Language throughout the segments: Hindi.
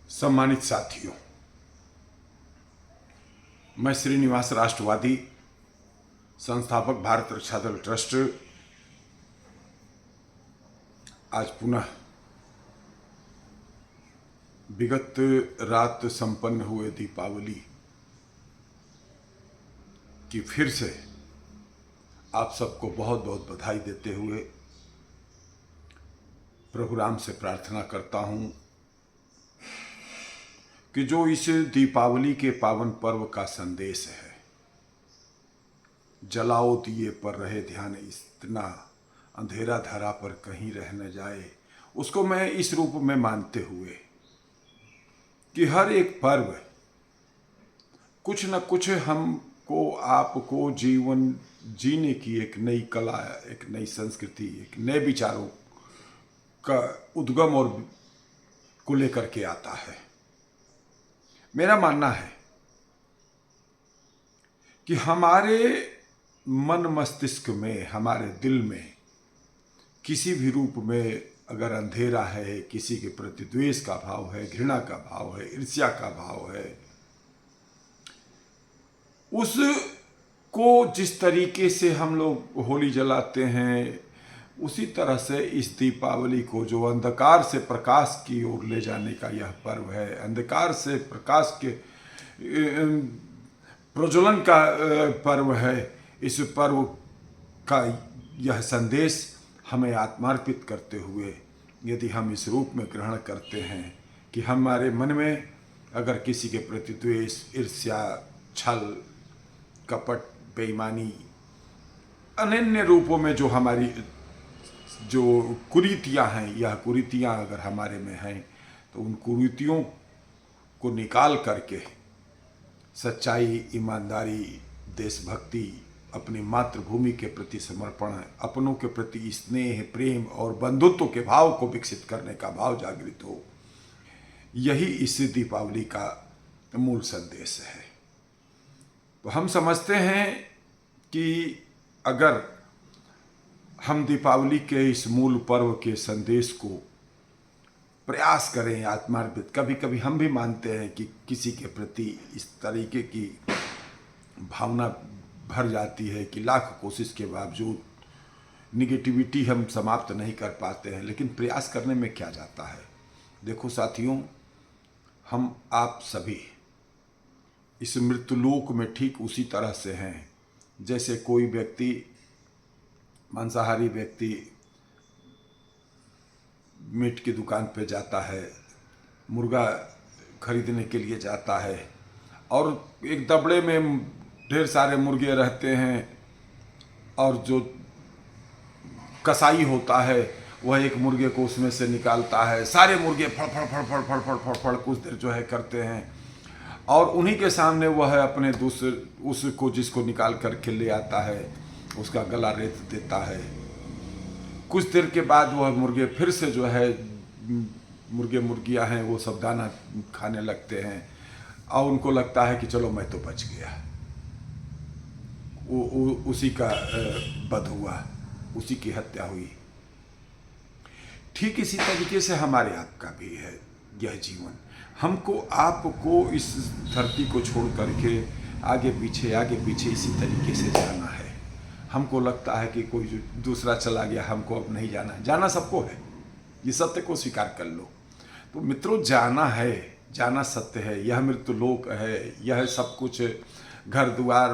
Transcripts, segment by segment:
सम्मानित साथियों, मैं श्रीनिवास राष्ट्रवादी संस्थापक भारत रक्षा दल ट्रस्ट आज पुनः विगत रात संपन्न हुए दीपावली की फिर से आप सबको बहुत बहुत बधाई देते हुए प्रभु राम से प्रार्थना करता हूं कि जो इस दीपावली के पावन पर्व का संदेश है, जलाओ दिए पर रहे ध्यान, इतना अंधेरा धरा पर कहीं रह न जाए, उसको मैं इस रूप में मानते हुए कि हर एक पर्व कुछ न कुछ हमको आपको जीवन जीने की एक नई कला, एक नई संस्कृति, एक नए विचारों का उद्गम और को लेकर के आता है। मेरा मानना है कि हमारे मन मस्तिष्क में, हमारे दिल में किसी भी रूप में अगर अंधेरा है, किसी के प्रति द्वेष का भाव है, घृणा का भाव है, ईर्ष्या का भाव है, उसको जिस तरीके से हम लोग होली जलाते हैं उसी तरह से इस दीपावली को, जो अंधकार से प्रकाश की ओर ले जाने का यह पर्व है, अंधकार से प्रकाश के प्रज्वलन का पर्व है, इस पर्व का यह संदेश हमें आत्मार्पित करते हुए यदि हम इस रूप में ग्रहण करते हैं कि हमारे मन में अगर किसी के प्रति द्वेष, ईर्ष्या, छल, कपट, बेईमानी, अनन्य रूपों में जो हमारी जो कुरीतियां हैं, यह कुरीतियां अगर हमारे में हैं तो उन कुरीतियों को निकाल करके सच्चाई, ईमानदारी, देशभक्ति, अपनी मातृभूमि के प्रति समर्पण, अपनों के प्रति स्नेह, प्रेम और बंधुत्व के भाव को विकसित करने का भाव जागृत हो, यही इस दीपावली का मूल संदेश है। तो हम समझते हैं कि अगर हम दीपावली के इस मूल पर्व के संदेश को प्रयास करें आत्मार्पित, कभी कभी हम भी मानते हैं कि किसी के प्रति इस तरीके की भावना भर जाती है कि लाख कोशिश के बावजूद निगेटिविटी हम समाप्त नहीं कर पाते हैं, लेकिन प्रयास करने में क्या जाता है। देखो साथियों, हम आप सभी इस मृत्युलोक में ठीक उसी तरह से हैं जैसे कोई व्यक्ति, मांसाहारी व्यक्ति मीट की दुकान पे जाता है, मुर्गा खरीदने के लिए जाता है और एक दबड़े में ढेर सारे मुर्गे रहते हैं और जो कसाई होता है वह एक मुर्गे को उसमें से निकालता है, सारे मुर्गे फड़ फड़ फड़ फड़ फड़ फड़ फड़ फड़ कुछ देर जो है करते हैं और उन्हीं के सामने वह अपने उसको जिसको निकाल करके ले आता है उसका गला रेत देता है। कुछ देर के बाद वह मुर्गे फिर से जो है, मुर्गे मुर्गियां हैं वो सब दाना खाने लगते हैं और उनको लगता है कि चलो मैं तो बच गया। उसी का वध हुआ, उसी की हत्या हुई। ठीक इसी तरीके से हमारे आपका भी है यह जीवन। हमको आपको इस धरती को छोड़ करके आगे पीछे इसी तरीके से जाना है। हमको लगता है कि कोई दूसरा चला गया, हमको अब नहीं जाना है। जाना सबको है, ये सत्य को स्वीकार कर लो। तो मित्रों, जाना है, जाना सत्य है। यह मृत्युलोक है, यह सब कुछ, घर द्वार,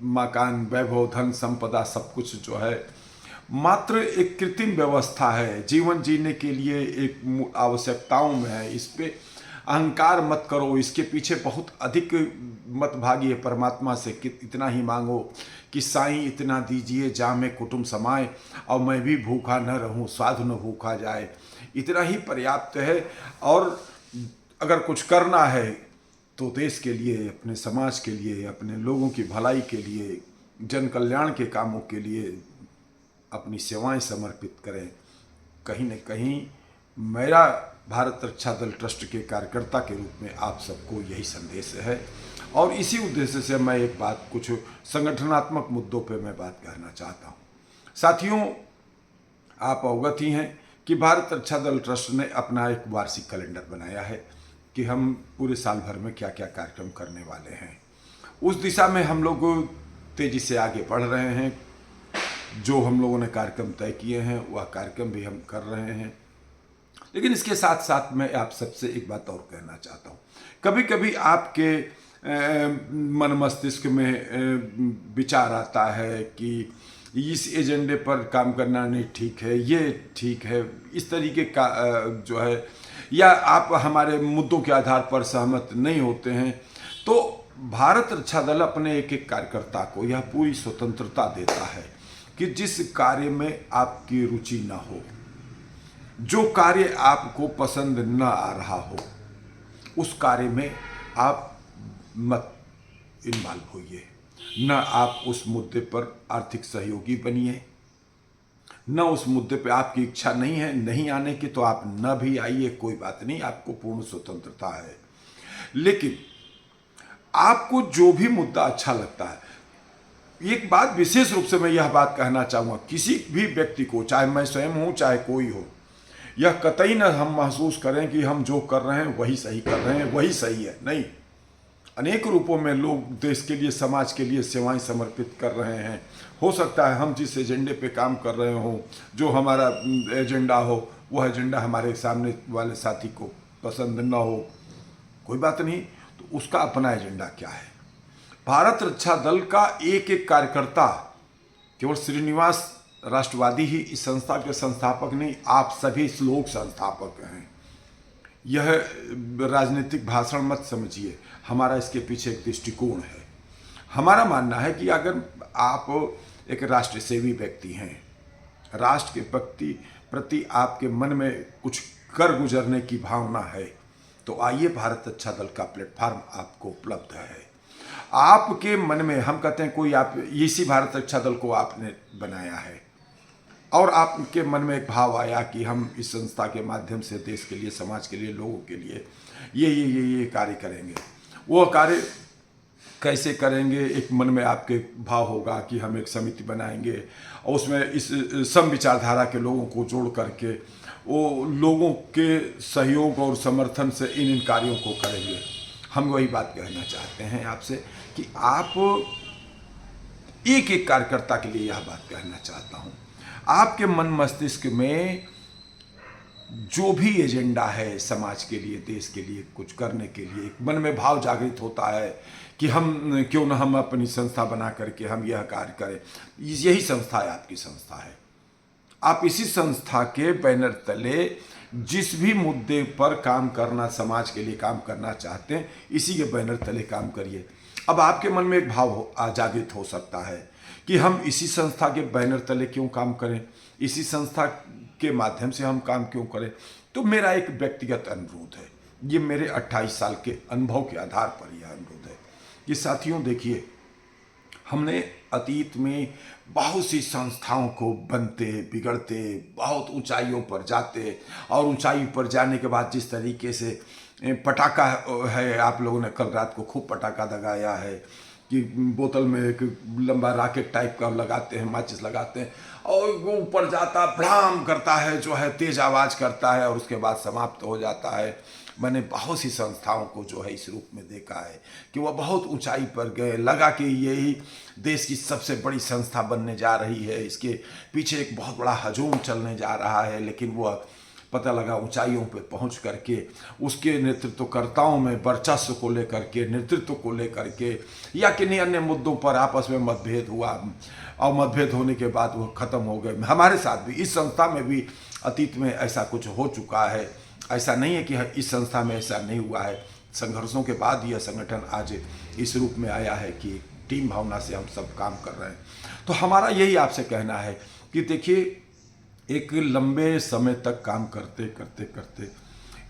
मकान, वैभव, धन संपदा, सब कुछ जो है मात्र एक कृत्रिम व्यवस्था है। जीवन जीने के लिए एक आवश्यकताओं में है। इस पे अहंकार मत करो, इसके पीछे बहुत अधिक मत भागिए। परमात्मा से इतना ही मांगो कि साईं इतना दीजिए जामे कुटुंब समाए और मैं भी भूखा न रहूं, साधु न भूखा जाए। इतना ही पर्याप्त है। और अगर कुछ करना है तो देश के लिए, अपने समाज के लिए, अपने लोगों की भलाई के लिए, जन कल्याण के कामों के लिए अपनी सेवाएं समर्पित करें। कहीं न कहीं मेरा भारत रक्षा दल ट्रस्ट के कार्यकर्ता के रूप में आप सबको यही संदेश है और इसी उद्देश्य से मैं एक बात, कुछ संगठनात्मक मुद्दों पे मैं बात कहना चाहता हूँ। साथियों, आप अवगत ही हैं कि भारत रक्षा दल ट्रस्ट ने अपना एक वार्षिक कैलेंडर बनाया है कि हम पूरे साल भर में क्या क्या कार्यक्रम करने वाले हैं। उस दिशा में हम लोग तेज़ी से आगे बढ़ रहे हैं। जो हम लोगों ने कार्यक्रम तय किए हैं वह कार्यक्रम भी हम कर रहे हैं। लेकिन इसके साथ साथ मैं आप सबसे एक बात और कहना चाहता हूँ। कभी कभी आपके मन मस्तिष्क में विचार आता है कि इस एजेंडे पर काम करना नहीं ठीक है, ये ठीक है, इस तरीके का जो है, या आप हमारे मुद्दों के आधार पर सहमत नहीं होते हैं, तो भारत रक्षा दल अपने एक एक कार्यकर्ता को यह पूरी स्वतंत्रता देता है कि जिस कार्य में आपकी रुचि ना हो, जो कार्य आपको पसंद न आ रहा हो, उस कार्य में आप मत इन्वॉल्व होइए। न आप उस मुद्दे पर आर्थिक सहयोगी बनिए, न उस मुद्दे पे आपकी इच्छा नहीं है नहीं आने की तो आप न भी आइए, कोई बात नहीं, आपको पूर्ण स्वतंत्रता है। लेकिन आपको जो भी मुद्दा अच्छा लगता है, एक बात विशेष रूप से मैं यह बात कहना चाहूँगा, किसी भी व्यक्ति को, चाहे मैं स्वयं हूँ चाहे कोई हो, यह कतई न हम महसूस करें कि हम जो कर रहे हैं वही सही कर रहे हैं, वही सही है। नहीं, अनेक रूपों में लोग देश के लिए, समाज के लिए सेवाएं समर्पित कर रहे हैं। हो सकता है हम जिस एजेंडे पे काम कर रहे हों, जो हमारा एजेंडा हो, वह एजेंडा हमारे सामने वाले साथी को पसंद न हो, कोई बात नहीं, तो उसका अपना एजेंडा क्या है। भारत रक्षा दल का एक एक कार्यकर्ता, केवल श्रीनिवास राष्ट्रवादी ही इस संस्था के संस्थापक नहीं, आप सभी लोग संस्थापक हैं। यह राजनीतिक भाषण मत समझिए, हमारा इसके पीछे एक दृष्टिकोण है। हमारा मानना है कि अगर आप एक राष्ट्र सेवी व्यक्ति हैं, राष्ट्र के प्रति आपके मन में कुछ कर गुजरने की भावना है, तो आइए, भारत रक्षा दल का प्लेटफॉर्म आपको उपलब्ध है। आपके मन में, हम कहते हैं कोई, आप इसी भारत रक्षा दल को आपने बनाया है और आपके मन में एक भाव आया कि हम इस संस्था के माध्यम से देश के लिए, समाज के लिए, लोगों के लिए ये कार्य करेंगे। वो कार्य कैसे करेंगे, एक मन में आपके भाव होगा कि हम एक समिति बनाएंगे और उसमें इस सम विचारधारा के लोगों को जोड़ करके वो लोगों के सहयोग और समर्थन से इन कार्यों को करेंगे। हम वही बात कहना चाहते हैं आपसे कि आप एक एक कार्यकर्ता के लिए यह बात कहना चाहता हूँ, आपके मन मस्तिष्क में जो भी एजेंडा है समाज के लिए, देश के लिए कुछ करने के लिए, मन में भाव जागृत होता है कि हम क्यों ना हम अपनी संस्था बना करके हम यह कार्य करें। यही संस्था है, आपकी संस्था है। आप इसी संस्था के बैनर तले जिस भी मुद्दे पर काम करना, समाज के लिए काम करना चाहते हैं, इसी के बैनर तले काम करिए। अब आपके मन में एक भाव जागृत हो सकता है कि हम इसी संस्था के बैनर तले क्यों काम करें, इसी संस्था के माध्यम से हम काम क्यों करें। तो मेरा एक व्यक्तिगत अनुरोध है, ये मेरे 28 साल के अनुभव के आधार पर यह अनुरोध है कि साथियों, देखिए, हमने अतीत में बहुत सी संस्थाओं को बनते बिगड़ते, बहुत ऊंचाइयों पर जाते, और ऊंचाई पर जाने के बाद जिस तरीके से पटाखा है, आप लोगों ने कल रात को खूब पटाखा दगाया है कि बोतल में एक लंबा रॉकेट टाइप का लगाते हैं, माचिस लगाते हैं और वो ऊपर जाता, भड़ाम करता है, जो है तेज आवाज़ करता है और उसके बाद समाप्त हो जाता है। मैंने बहुत सी संस्थाओं को जो है इस रूप में देखा है कि वह बहुत ऊंचाई पर गए, लगा कि यही देश की सबसे बड़ी संस्था बनने जा रही है, इसके पीछे एक बहुत बड़ा हजूम चलने जा रहा है। लेकिन वह पता लगा ऊंचाइयों पर पहुंच करके उसके नेतृत्वकर्ताओं में वर्चस्व को लेकर के, नेतृत्व को लेकर के, या किन्हीं अन्य मुद्दों पर आपस में मतभेद हुआ और मतभेद होने के बाद वो खत्म हो गए। हमारे साथ भी, इस संस्था में भी अतीत में ऐसा कुछ हो चुका है। ऐसा नहीं है कि इस संस्था में ऐसा नहीं हुआ है। संघर्षों के बाद यह संगठन आज इस रूप में आया है कि टीम भावना से हम सब काम कर रहे हैं। तो हमारा यही आपसे कहना है कि देखिए, एक लंबे समय तक काम करते करते करते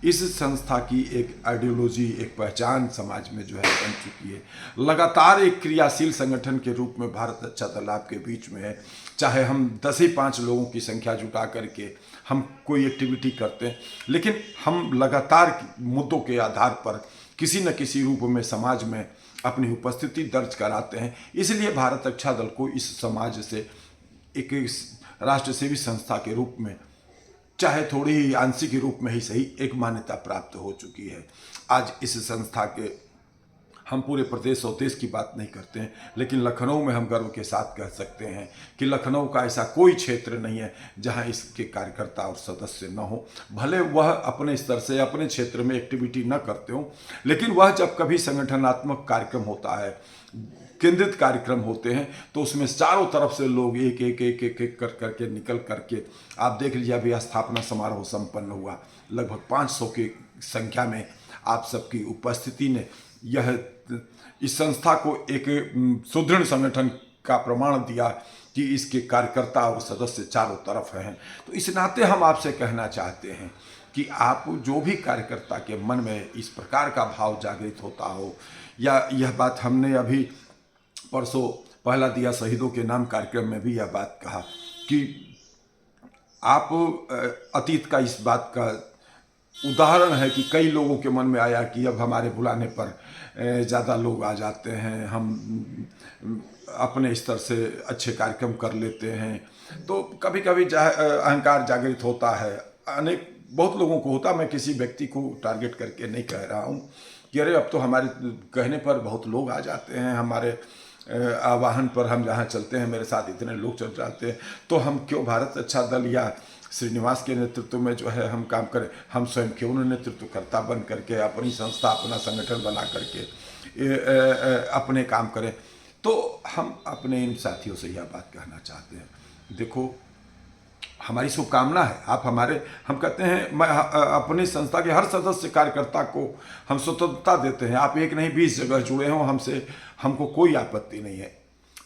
इस संस्था की एक आइडियोलॉजी, एक पहचान समाज में जो है बन चुकी है। लगातार एक क्रियाशील संगठन के रूप में भारत रक्षा दल आपके बीच में है। चाहे हम 10 ही 5 लोगों की संख्या जुटा करके हम कोई एक्टिविटी करते हैं, लेकिन हम लगातार मुद्दों के आधार पर किसी न किसी रूप में समाज में अपनी उपस्थिति दर्ज कराते हैं। इसलिए भारत रक्षा दल को इस समाज से एक राष्ट्र सेवी संस्था के रूप में चाहे थोड़ी ही आंशिक रूप में ही सही, एक मान्यता प्राप्त हो चुकी है। आज इस संस्था के हम पूरे प्रदेश और देश की बात नहीं करते हैं, लेकिन लखनऊ में हम गर्व के साथ कह सकते हैं कि लखनऊ का ऐसा कोई क्षेत्र नहीं है जहां इसके कार्यकर्ता और सदस्य न हो। भले वह अपने स्तर से अपने क्षेत्र में एक्टिविटी न करते हो, लेकिन वह जब कभी संगठनात्मक कार्यक्रम होता है, केंद्रित कार्यक्रम होते हैं, तो उसमें चारों तरफ से लोग एक एक एक एक एक कर करके निकल करके, आप देख लीजिए अभी स्थापना समारोह संपन्न हुआ, लगभग 500 की संख्या में आप सबकी उपस्थिति ने यह इस संस्था को एक सुदृढ़ संगठन का प्रमाण दिया कि इसके कार्यकर्ता और सदस्य चारों तरफ हैं। तो इस नाते हम आपसे कहना चाहते हैं कि आप जो भी कार्यकर्ता के मन में इस प्रकार का भाव जागृत होता हो, या यह बात हमने अभी परसों पहला दिया शहीदों के नाम कार्यक्रम में भी यह बात कहा कि आप अतीत का इस बात का उदाहरण है कि कई लोगों के मन में आया कि अब हमारे बुलाने पर ज़्यादा लोग आ जाते हैं, हम अपने स्तर से अच्छे कार्यक्रम कर लेते हैं। तो कभी कभी अहंकार जागृत होता है, बहुत लोगों को होता। मैं किसी व्यक्ति को टारगेट करके नहीं कह रहा हूँ कि अरे अब तो हमारे कहने पर बहुत लोग आ जाते हैं, हमारे आवाहन पर हम जहाँ चलते हैं मेरे साथ इतने लोग चल जाते हैं, तो हम क्यों भारत अच्छा दल या श्रीनिवास के नेतृत्व में जो है हम काम करें। हम स्वयं क्यों न नेतृत्वकर्ता बन करके अपनी संस्था, अपना संगठन बना करके अपने काम करें। तो हम अपने इन साथियों से यह बात कहना चाहते हैं, देखो हमारी शुभकामना है, आप हमारे, हम कहते हैं मैं अपनी संस्था के हर सदस्य कार्यकर्ता को हम स्वतंत्रता देते हैं। आप एक नहीं 20 जगह जुड़े हों हमसे, हमको कोई आपत्ति नहीं है।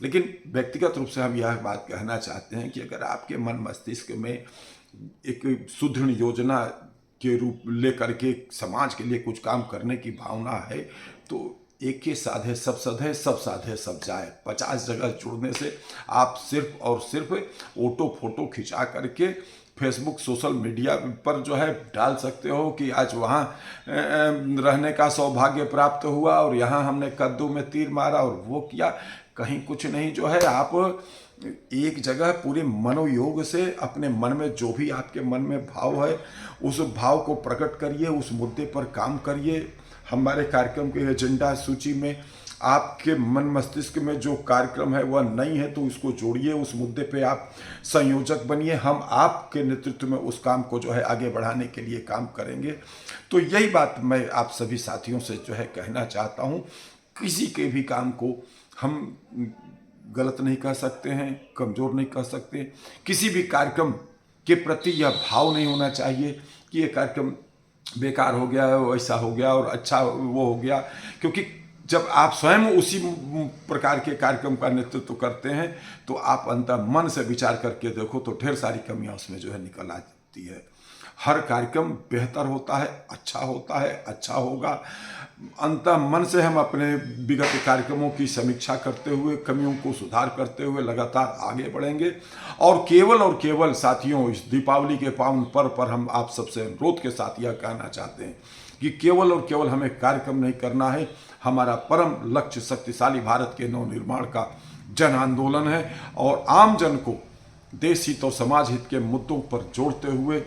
लेकिन व्यक्तिगत रूप से हम यह बात कहना चाहते हैं कि अगर आपके मन मस्तिष्क में एक सुदृढ़ योजना के रूप लेकर के समाज के लिए कुछ काम करने की भावना है, तो एक के साधे सब सधे, सब साधे सब जाए। 50 जगह जुड़ने से आप सिर्फ और सिर्फ फोटो खिंचा करके फेसबुक, सोशल मीडिया पर जो है डाल सकते हो कि आज वहाँ रहने का सौभाग्य प्राप्त हुआ और यहाँ हमने कद्दू में तीर मारा और वो किया। कहीं कुछ नहीं, जो है आप एक जगह पूरे मनोयोग से अपने मन में जो भी आपके मन में भाव है उस भाव को प्रकट करिए, उस मुद्दे पर काम करिए। हमारे कार्यक्रम के एजेंडा सूची में आपके मन मस्तिष्क में जो कार्यक्रम है वह नहीं है तो उसको जोड़िए, उस मुद्दे पे आप संयोजक बनिए। हम आपके नेतृत्व में उस काम को जो है आगे बढ़ाने के लिए काम करेंगे। तो यही बात मैं आप सभी साथियों से जो है कहना चाहता हूँ। किसी के भी काम को हम गलत नहीं कह सकते हैं, कमज़ोर नहीं कह सकते। किसी भी कार्यक्रम के प्रति यह भाव नहीं होना चाहिए कि ये कार्यक्रम बेकार हो गया, वैसा हो गया और अच्छा वो हो गया, क्योंकि जब आप स्वयं उसी प्रकार के कार्यक्रम का नेतृत्व करते हैं तो आप अंतर मन से विचार करके देखो तो ढेर सारी कमियां उसमें जो है निकल आती है। हर कार्यक्रम बेहतर होता है, अच्छा होता है, अच्छा होगा। अंतर मन से हम अपने विगत कार्यक्रमों की समीक्षा करते हुए, कमियों को सुधार करते हुए लगातार आगे बढ़ेंगे। और केवल साथियों, इस दीपावली के पावन पर्व पर हम आप सबसे अनुरोध के साथ यह कहना चाहते हैं कि केवल और केवल हमें कार्यक्रम नहीं करना है, हमारा परम लक्ष्य शक्तिशाली भारत के नवनिर्माण का जन आंदोलन है और आम जन को देश हित और समाज हित के मुद्दों पर जोड़ते हुए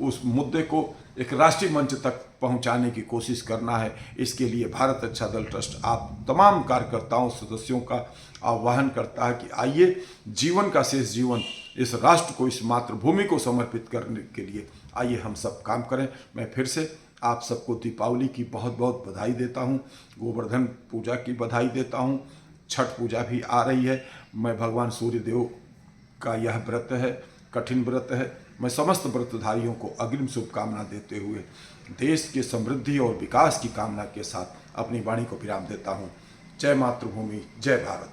उस मुद्दे को एक राष्ट्रीय मंच तक पहुंचाने की कोशिश करना है। इसके लिए भारत अच्छा दल ट्रस्ट आप तमाम कार्यकर्ताओं, सदस्यों का आह्वान करता है कि आइए, जीवन का शेष जीवन इस राष्ट्र को, इस मातृभूमि को समर्पित करने के लिए आइए हम सब काम करें। मैं फिर से आप सबको दीपावली की बहुत बहुत बधाई देता हूँ, गोवर्धन पूजा की बधाई देता हूँ। छठ पूजा भी आ रही है। मैं भगवान सूर्यदेव का यह व्रत है, कठिन व्रत है। मैं समस्त व्रतधारियों को अग्रिम शुभकामना देते हुए देश के समृद्धि और विकास की कामना के साथ अपनी वाणी को विराम देता हूँ। जय मातृभूमि, जय भारत।